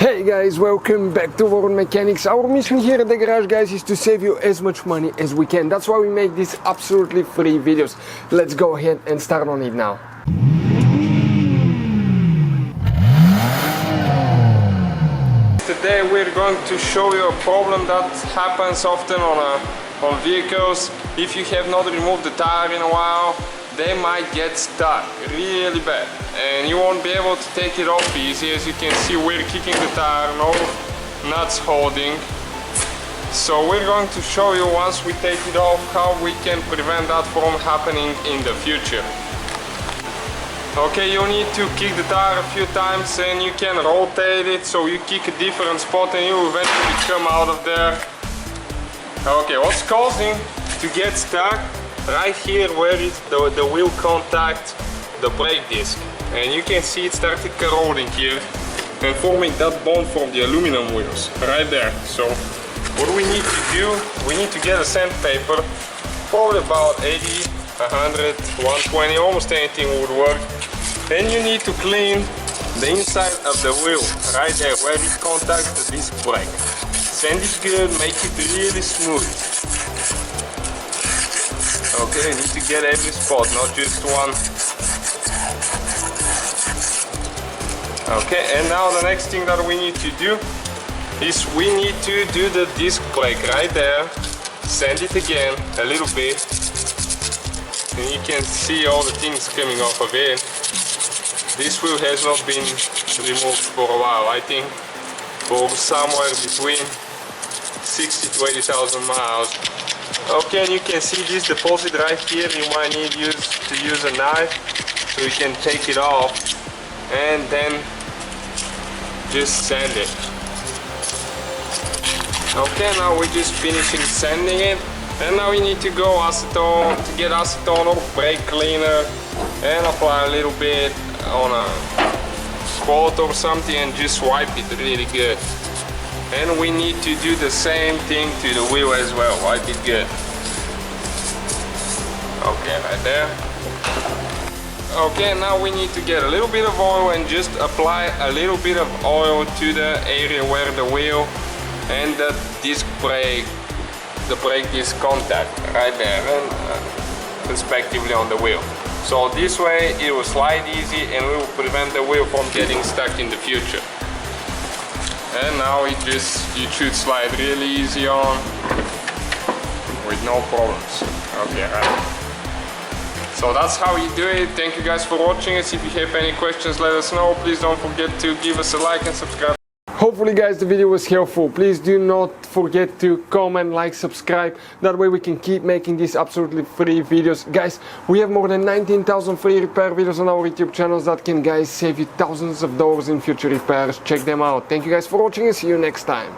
Hey guys, welcome back to World Mechanics. Our mission here at the garage, guys, is to save you as much money as we can. That's why we make these absolutely free videos. Let's go ahead and start on it now. Today we're going to show you a problem that happens often on vehicles. If you have not removed the tire in a while, they might get stuck really bad and you won't be able to take it off easy. As you can see, we're kicking the tire, no nuts holding. So we're going to show you, once we take it off, how we can prevent that from happening in the future. Okay, you need to kick the tire a few times and you can rotate it, so you kick a different spot and you eventually come out of there. Okay, what's causing to get stuck? Right here where the wheel contact the brake disc, and you can see it started corroding here and forming that bond from the aluminum wheels right there. So what we need to do, we need to get a sandpaper, probably about 80, 100, 120, almost anything would work. Then you need to clean the inside of the wheel right there where it contacts the disc brake. Sand it good, make it really smooth. Okay, you need to get every spot, not just one. Okay, and now the next thing that we need to do is we need to do the disc brake right there. Sand it again a little bit. And you can see all the things coming off of it. This wheel has not been removed for a while, I think for somewhere between 60 to 80,000 miles. Okay, and you can see this deposit right here. You might need to use a knife so you can take it off and then just sand it. Okay, now we're just finishing sanding it, and now we need to go acetone, to get acetone or brake cleaner and apply a little bit on a quart or something and just wipe it really good. And we need to do the same thing to the wheel as well, wipe it good. Okay, right there. Okay, now we need to get a little bit of oil and just apply a little bit of oil to the area where the wheel and the disc brake, the brake disc contact, right there, and respectively on the wheel. So this way it will slide easy and we will prevent the wheel from getting stuck in the future. And now you should slide really easy on with no problems. Okay, right. So that's how you do it. Thank you guys for watching us. If you have any questions, let us know. Please don't forget to give us a like and subscribe. Hopefully guys the video was helpful. Please do not forget to comment, like, subscribe. That way we can keep making these absolutely free videos. Guys, we have more than 19,000 free repair videos on our YouTube channels that can, guys, save you thousands of dollars in future repairs. Check them out. Thank you guys for watching and see you next time.